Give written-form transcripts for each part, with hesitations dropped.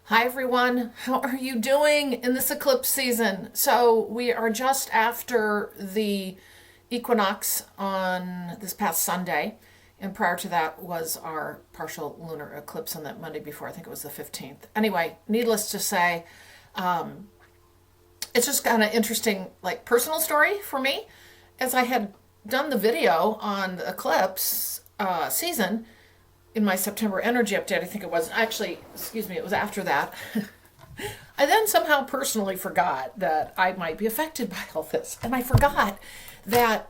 Hi everyone, how are you doing in this eclipse season? So we are just after the equinox on this past Sunday, and prior to that was our partial lunar eclipse on that Monday before. I think it was the 15th. Anyway, needless to say, it's just kind of interesting, like personal story for me, as I had done the video on the eclipse season in my September energy update. I think it was actually, excuse me, it was after that. I then somehow personally forgot that I might be affected by all this. And I forgot that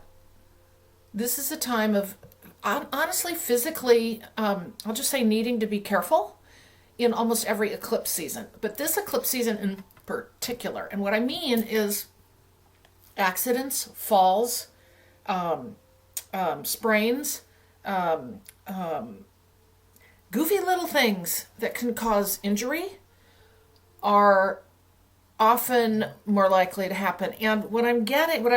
this is a time of, honestly, physically, I'll just say needing to be careful in almost every eclipse season. But this eclipse season in particular. And what I mean is accidents, falls, sprains, goofy little things that can cause injury are often more likely to happen. And what I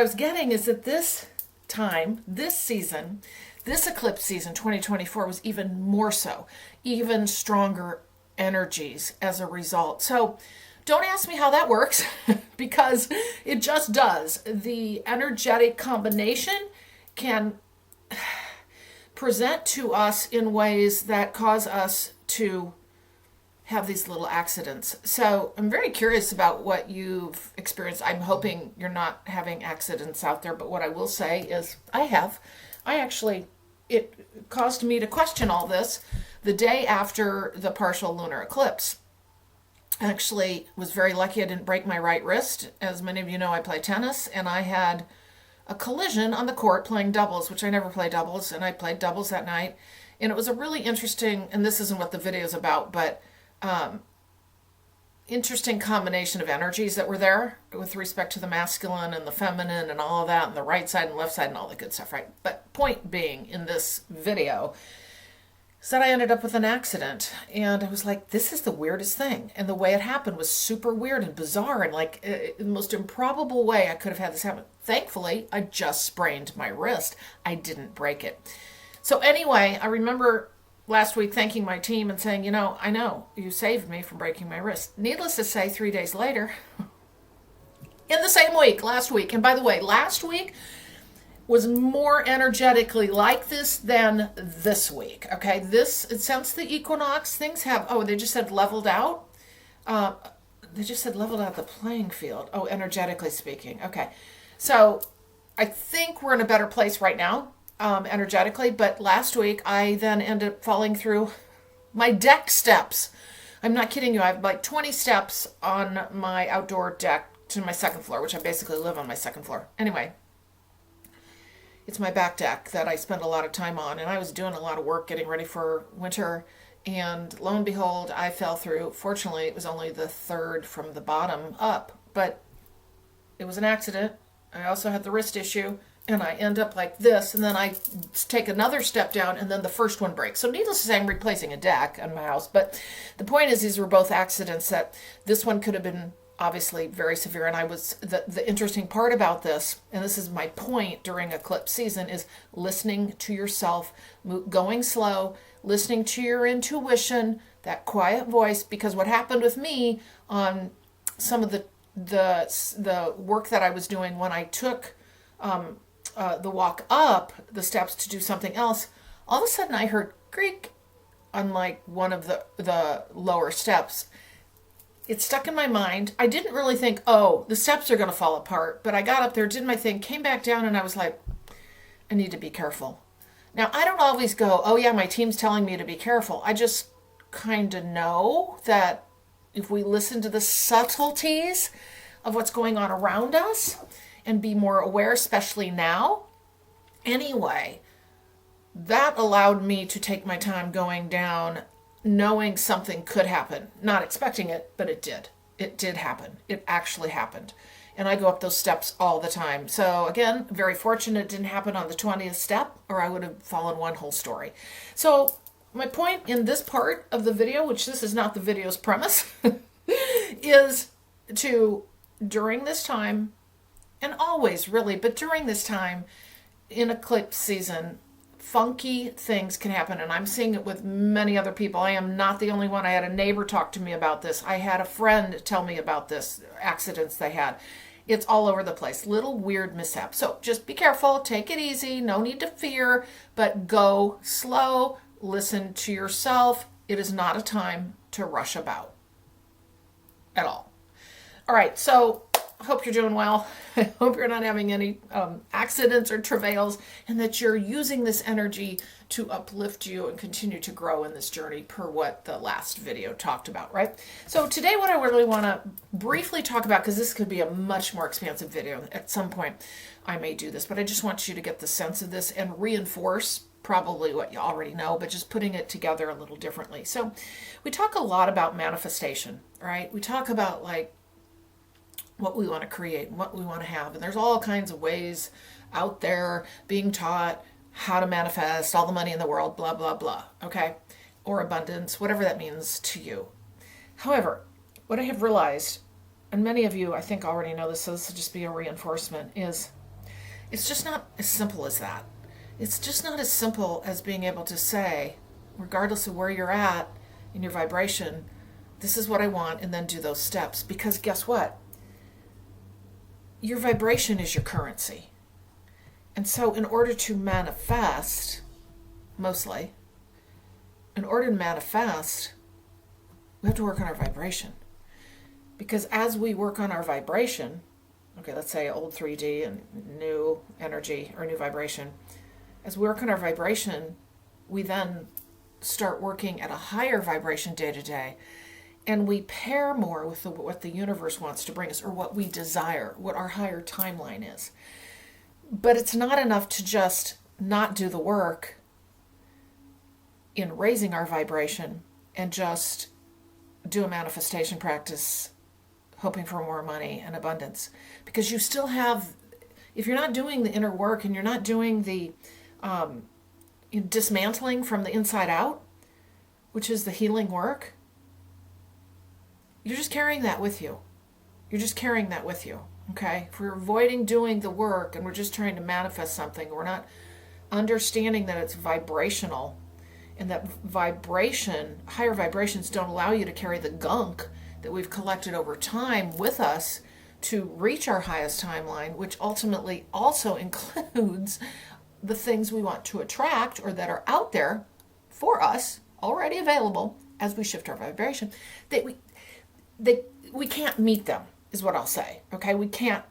was getting is that this time, this season, this eclipse season 2024 was even more so, even stronger energies as a result. So don't ask me how that works because it just does. The energetic combination can present to us in ways that cause us to have these little accidents. So I'm very curious about what you've experienced. I'm hoping you're not having accidents out there, but what I will say is I have. It caused me to question all this the day after the partial lunar eclipse. I actually was very lucky I didn't break my right wrist. As many of you know, I play tennis, and I had a collision on the court playing doubles, which I never play doubles, and I played doubles that night. And it was a really interesting, and this isn't what the video is about, but interesting combination of energies that were there with respect to the masculine and the feminine and all of that, and the right side and left side and all the good stuff, right? But point being in this video is that I ended up with an accident, and I was like, this is the weirdest thing. And the way it happened was super weird and bizarre, and like the most improbable way I could have had this happen. Thankfully, I just sprained my wrist. I didn't break it. So anyway, I remember last week thanking my team and saying, I know you saved me from breaking my wrist. Needless to say, 3 days later, in the same week, last week, and by the way, last week was more energetically like this than this week. Okay, since the equinox, things have, they just said leveled out. They just said leveled out the playing field. Oh, energetically speaking. Okay, so I think we're in a better place right now, energetically, but last week I then ended up falling through my deck steps. I'm not kidding you. I have like 20 steps on my outdoor deck to my second floor, which I basically live on my second floor. Anyway, it's my back deck that I spend a lot of time on, and I was doing a lot of work getting ready for winter, and lo and behold, I fell through. Fortunately, it was only the third from the bottom up, but it was an accident. I also had the wrist issue, and I end up like this, and then I take another step down, and then the first one breaks. So needless to say, I'm replacing a deck on my house, but the point is these were both accidents. That this one could have been obviously very severe, and the interesting part about this, and this is my point during eclipse season, is listening to yourself, going slow, listening to your intuition, that quiet voice. Because what happened with me on some of the work that I was doing when I took the walk up the steps to do something else, all of a sudden I heard creak on like one of the lower steps. It stuck in my mind. I didn't really think, the steps are going to fall apart. But I got up there, did my thing, came back down, and I was like, I need to be careful. Now, I don't always go, oh yeah, my team's telling me to be careful. I just kind of know that if we listen to the subtleties of what's going on around us and be more aware, especially now. Anyway, that allowed me to take my time going down, knowing something could happen. Not expecting it, but it did. It did happen. It actually happened. And I go up those steps all the time. So again, very fortunate it didn't happen on the 20th step, or I would have fallen one whole story. So my point in this part of the video, which this is not the video's premise, is to, during this time, and always really, but during this time in eclipse season, funky things can happen, and I'm seeing it with many other people. I am not the only one. I had a neighbor talk to me about this. I had a friend tell me about this, accidents they had. It's all over the place, little weird mishaps. So just be careful, take it easy, no need to fear, but go slow, listen to yourself. It is not a time to rush about at all. All right, so I hope you're doing well. I hope you're not having any accidents or travails, and that you're using this energy to uplift you and continue to grow in this journey per what the last video talked about, right? So today what I really want to briefly talk about, because this could be a much more expansive video, at some point I may do this, but I just want you to get the sense of this and reinforce probably what you already know, but just putting it together a little differently. So we talk a lot about manifestation, right? We talk about like what we want to create and what we want to have. And there's all kinds of ways out there being taught how to manifest all the money in the world, blah, blah, blah, okay? Or abundance, whatever that means to you. However, what I have realized, and many of you I think already know this, so this will just be a reinforcement, is it's just not as simple as that. It's just not as simple as being able to say, regardless of where you're at in your vibration, this is what I want, and then do those steps. Because guess what? Your vibration is your currency. And so in order to manifest, mostly, in order to manifest, we have to work on our vibration. Because as we work on our vibration, okay, let's say old 3D and new energy or new vibration, as we work on our vibration, we then start working at a higher vibration day to day. And we pair more with what the universe wants to bring us, or what we desire, what our higher timeline is. But it's not enough to just not do the work in raising our vibration and just do a manifestation practice hoping for more money and abundance. Because you still have, if you're not doing the inner work and you're not doing the dismantling from the inside out, which is the healing work, you're just carrying that with you. You're just carrying that with you, okay? If we're avoiding doing the work and we're just trying to manifest something, we're not understanding that it's vibrational, and that vibration, higher vibrations don't allow you to carry the gunk that we've collected over time with us to reach our highest timeline, which ultimately also includes the things we want to attract or that are out there for us, already available as we shift our vibration, that we can't meet them, is what I'll say. Okay, we can't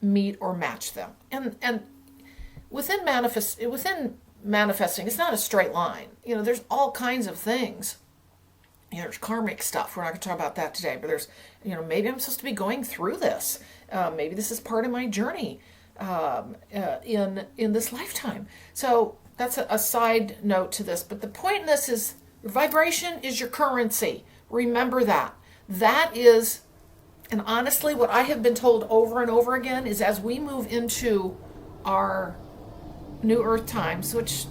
meet or match them. And within manifesting, it's not a straight line. You know, there's all kinds of things. You know, there's karmic stuff. We're not going to talk about that today. But there's, you know, maybe I'm supposed to be going through this. Maybe this is part of my journey in this lifetime. So that's a side note to this. But the point in this is, vibration is your currency. Remember that. That is, and honestly, what I have been told over and over again is, as we move into our new earth times, which,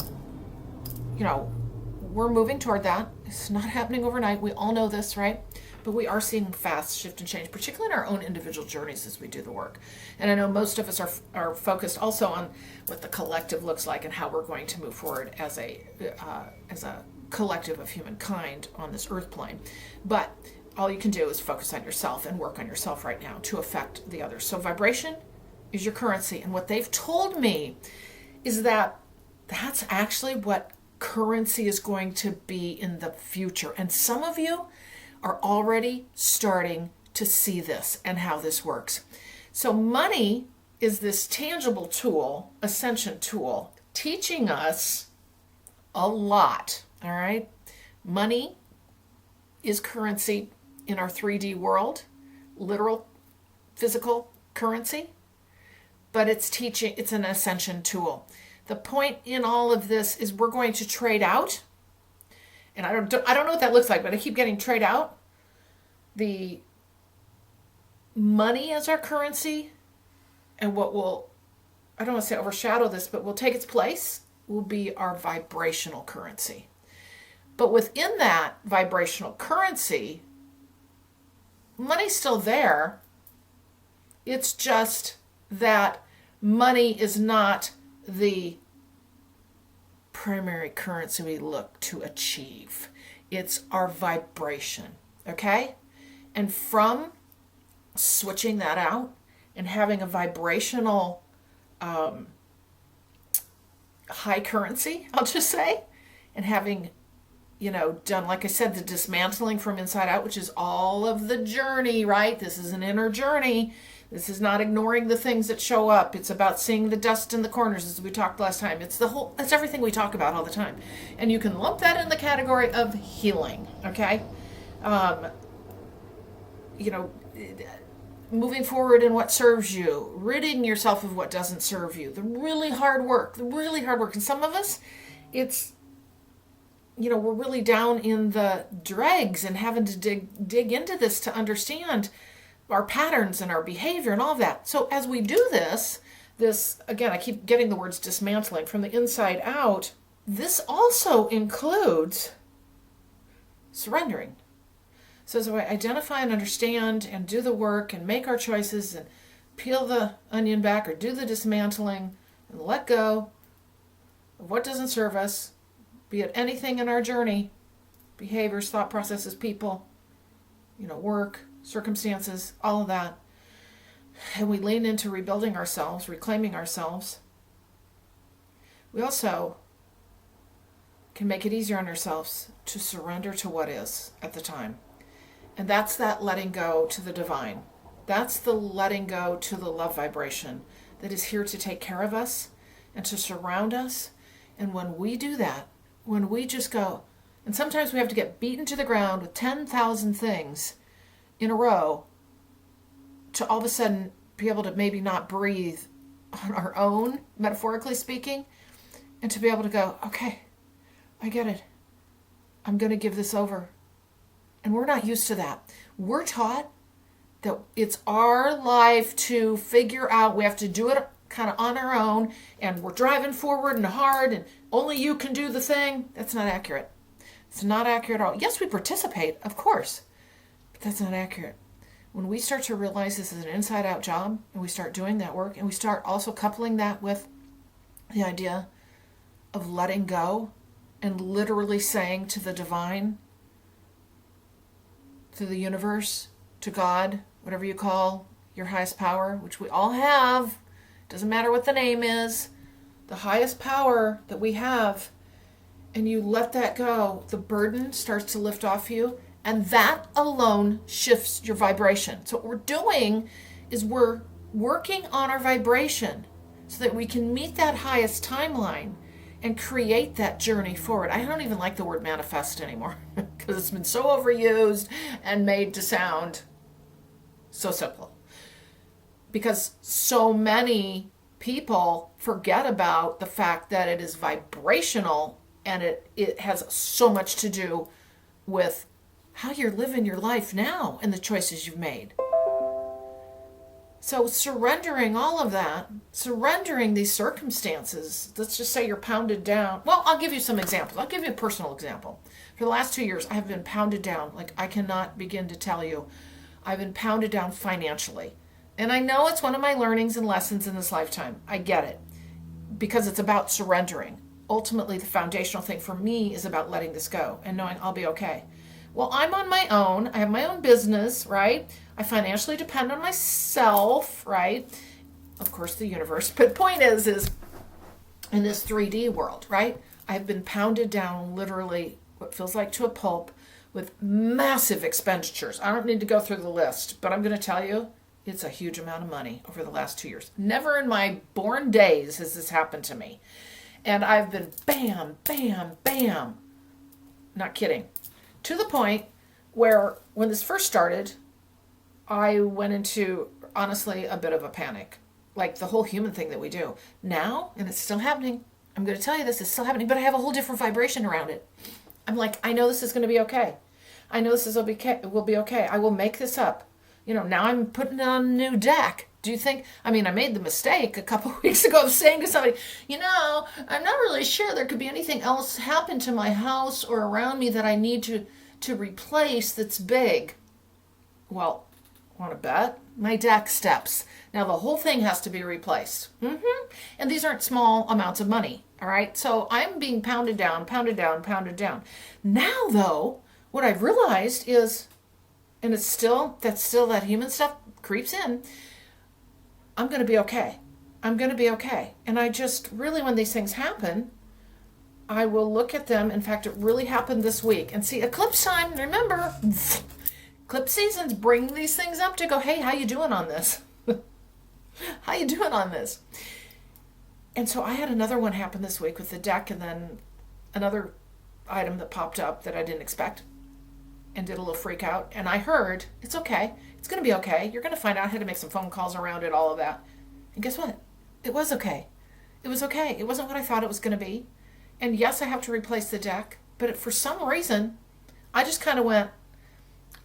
you know, we're moving toward that. It's not happening overnight. We all know this, right? But we are seeing fast shift and change, particularly in our own individual journeys as we do the work. And I know most of us are focused also on what the collective looks like and how we're going to move forward as a collective of humankind on this earth plane. But all you can do is focus on yourself and work on yourself right now to affect the others. So vibration is your currency. And what they've told me is that that's actually what currency is going to be in the future. And some of you are already starting to see this and how this works. So money is this tangible tool, ascension tool, teaching us a lot, all right? Money is currency in our 3D world, literal, physical currency, but it's an ascension tool. The point in all of this is we're going to trade out, and I don't know what that looks like, but I keep getting trade out the money as our currency, and what will, I don't want to say overshadow this, but will take its place will be our vibrational currency. But within that vibrational currency, money's still there. It's just that money is not the primary currency we look to achieve. It's our vibration, okay? And from switching that out and having a vibrational high currency, I'll just say, and having, done, like I said, the dismantling from inside out, which is all of the journey, right? This is an inner journey. This is not ignoring the things that show up. It's about seeing the dust in the corners, as we talked last time. That's everything we talk about all the time. And you can lump that in the category of healing, okay? Moving forward in what serves you, ridding yourself of what doesn't serve you, the really hard work. And some of us, it's, we're really down in the dregs and having to dig into this to understand our patterns and our behavior and all of that. So as we do this, again, I keep getting the words dismantling from the inside out. This also includes surrendering. So as we identify and understand and do the work and make our choices and peel the onion back or do the dismantling and let go of what doesn't serve us, be it anything in our journey, behaviors, thought processes, people, work, circumstances, all of that. And we lean into rebuilding ourselves, reclaiming ourselves. We also can make it easier on ourselves to surrender to what is at the time. And that's that letting go to the divine. That's the letting go to the love vibration that is here to take care of us and to surround us. And when we do that, when we just go, and sometimes we have to get beaten to the ground with 10,000 things in a row to all of a sudden be able to maybe not breathe on our own, metaphorically speaking, and to be able to go, okay, I get it. I'm going to give this over. And we're not used to that. We're taught that it's our life to figure out. We have to do it kind of on our own, and we're driving forward and hard, and only you can do the thing. That's not accurate. It's not accurate at all. Yes, we participate, of course, but that's not accurate. When we start to realize this is an inside-out job, and we start doing that work, and we start also coupling that with the idea of letting go and literally saying to the divine, to the universe, to God, whatever you call your highest power, which we all have, doesn't matter what the name is, the highest power that we have, and you let that go, the burden starts to lift off you, and that alone shifts your vibration. So what we're doing is we're working on our vibration so that we can meet that highest timeline and create that journey forward. I don't even like the word manifest anymore because it's been so overused and made to sound so simple. Because so many people forget about the fact that it is vibrational and it has so much to do with how you're living your life now and the choices you've made. So surrendering all of that, surrendering these circumstances, let's just say you're pounded down. Well, I'll give you some examples. I'll give you a personal example. For the last 2 years, I have been pounded down. Like, I cannot begin to tell you. I've been pounded down financially. And I know it's one of my learnings and lessons in this lifetime. I get it. Because it's about surrendering. Ultimately, the foundational thing for me is about letting this go and knowing I'll be okay. Well, I'm on my own. I have my own business, right? I financially depend on myself, right? Of course, the universe. But point is in this 3D world, right? I've been pounded down literally what feels like to a pulp with massive expenditures. I don't need to go through the list, but I'm going to tell you, it's a huge amount of money over the last 2 years. Never in my born days has this happened to me. And I've been bam, bam, bam. Not kidding. To the point where when this first started, I went into, honestly, a bit of a panic. Like the whole human thing that we do. Now, and it's still happening, I'm going to tell you this, it's still happening, but I have a whole different vibration around it. I'm like, I know this is going to be okay. I know this will be okay. I will make this up. Now I'm putting it on a new deck. Do you think, I made the mistake a couple of weeks ago of saying to somebody, I'm not really sure there could be anything else happen to my house or around me that I need to replace that's big. Well, Want to bet? My deck steps. Now the whole thing has to be replaced. And these aren't small amounts of money, all right? So I'm being pounded down, pounded down, pounded down. Now though, what I've realized is, and that's still that human stuff creeps in, I'm going to be okay. I'm going to be okay. And I just really, when these things happen, I will look at them. In fact, it really happened this week. And see, eclipse time, remember, eclipse seasons bring these things up to go, hey, how you doing on this? How you doing on this? And so I had another one happen this week with the deck, and then another item that popped up that I didn't expect and did a little freak out. And I heard, it's okay. It's going to be okay. You're going to find out. I had to make some phone calls around it, all of that. And guess what? It was okay. It was okay. It wasn't what I thought it was going to be. And yes, I have to replace the deck, but for some reason, I just kind of went,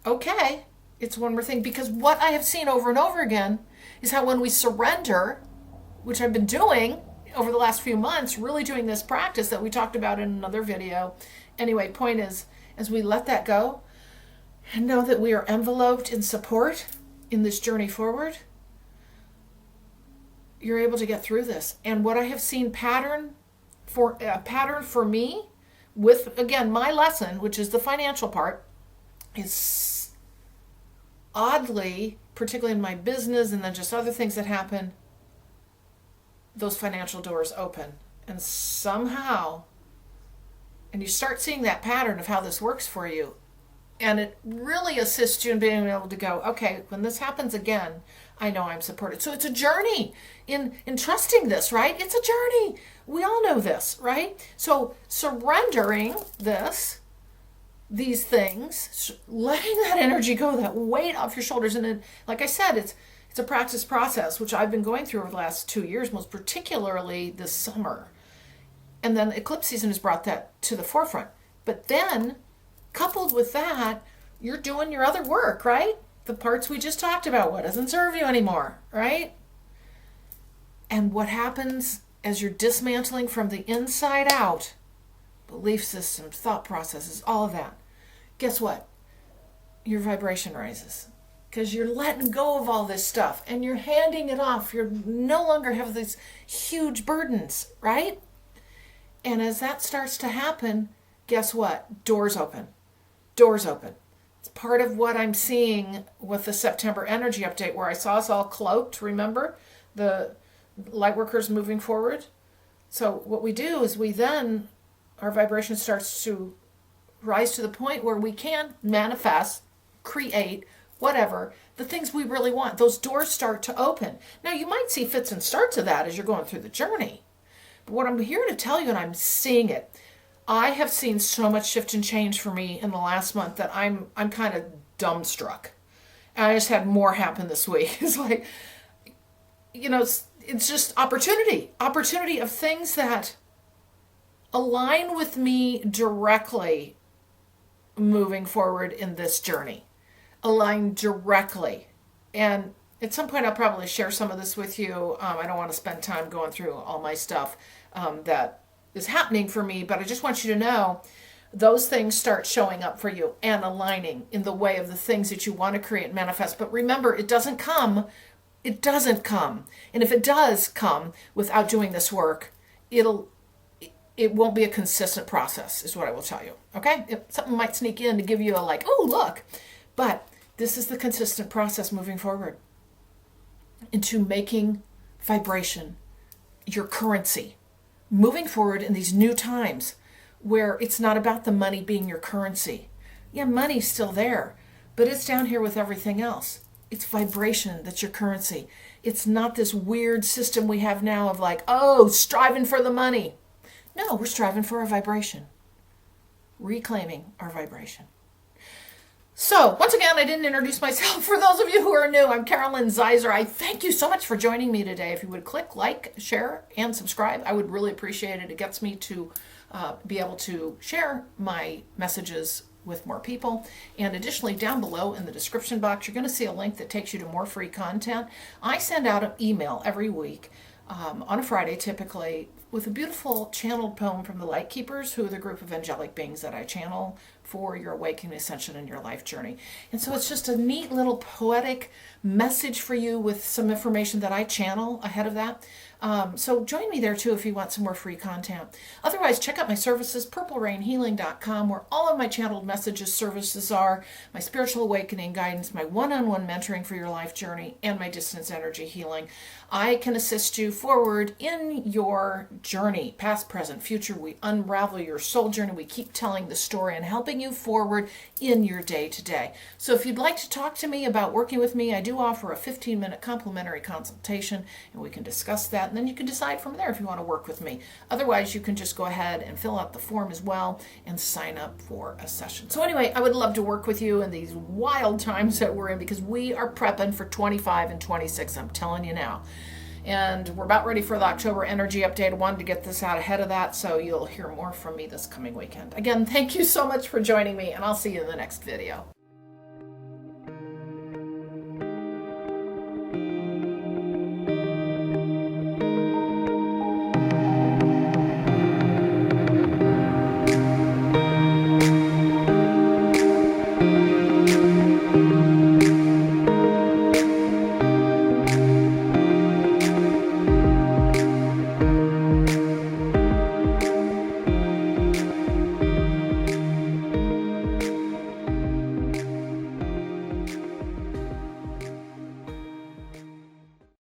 okay, it's one more thing. Because what I have seen over and over again is how when we surrender, which I've been doing over the last few months, really doing this practice that we talked about in another video. Anyway, point is, as we let that go and know that we are enveloped in support in this journey forward, you're able to get through this. And what I have seen pattern for me with, again, my lesson, which is the financial part, is oddly, particularly in my business and then just other things that happen, those financial doors open. And somehow, and you start seeing that pattern of how this works for you, and it really assists you in being able to go, okay, when this happens again, I know I'm supported. So it's a journey in trusting this, right? It's a journey. We all know this, right? So surrendering these things, letting that energy go, that weight off your shoulders. And then, like I said, it's a practice process, which I've been going through over the last 2 years, most particularly this summer. And then eclipse season has brought that to the forefront. But then, coupled with that, you're doing your other work, right? The parts we just talked about, what doesn't serve you anymore, right? And what happens as you're dismantling from the inside out, belief systems, thought processes, all of that, guess what? Your vibration rises because you're letting go of all this stuff and you're handing it off. You're no longer have these huge burdens, right? And as that starts to happen, guess what? Doors open. Doors open. It's part of what I'm seeing with the September energy update, where I saw us all cloaked, remember? The light workers moving forward. So what we do is our vibration starts to rise to the point where we can manifest, create, whatever, the things we really want. Those doors start to open. Now, you might see fits and starts of that as you're going through the journey. But what I'm here to tell you, and I'm seeing it, I have seen so much shift and change for me in the last month that I'm kind of dumbstruck. And I just had more happen this week. It's like, it's just opportunity of things that align with me directly moving forward in this journey. Align directly. And at some point I'll probably share some of this with you. I don't want to spend time going through all my stuff that is happening for me, but I just want you to know those things start showing up for you and aligning in the way of the things that you want to create and manifest. But remember, it doesn't come. And if it does come without doing this work, it won't be a consistent process, is what I will tell you. Okay? Something might sneak in to give you a like, oh, look. But this is the consistent process moving forward into making vibration your currency. Moving forward in these new times where it's not about the money being your currency. Yeah, money's still there, but it's down here with everything else. It's vibration that's your currency. It's not this weird system we have now of like, oh, striving for the money. No, we're striving for our vibration. Reclaiming our vibration. So, once again, I didn't introduce myself. For those of you who are new, I'm Carolyn Zaiser. I thank you so much for joining me today. If you would click like, share, and subscribe, I would really appreciate it. It gets me to be able to share my messages with more people. And additionally, down below in the description box, you're going to see a link that takes you to more free content. I send out an email every week on a Friday, typically, with a beautiful channeled poem from the Light Keepers, who are the group of angelic beings that I channel for your awakening, ascension, and your life journey. And so it's just a neat little poetic message for you with some information that I channel ahead of that. So join me there too if you want some more free content. Otherwise, check out my services, purplerainhealing.com, where all of my channeled messages services are, my spiritual awakening guidance, my one-on-one mentoring for your life journey, and my distance energy healing. I can assist you forward in your journey, past, present, future. We unravel your soul journey. We keep telling the story and helping you forward in your day-to-day. So if you'd like to talk to me about working with me, I do offer a 15-minute complimentary consultation, and we can discuss that, and then you can decide from there if you want to work with me. Otherwise, you can just go ahead and fill out the form as well and sign up for a session. So anyway, I would love to work with you in these wild times that we're in, because we are prepping for 25 and 26, I'm telling you now. And we're about ready for the October energy update. I wanted to get this out ahead of that, so you'll hear more from me this coming weekend. Again, thank you so much for joining me, and I'll see you in the next video.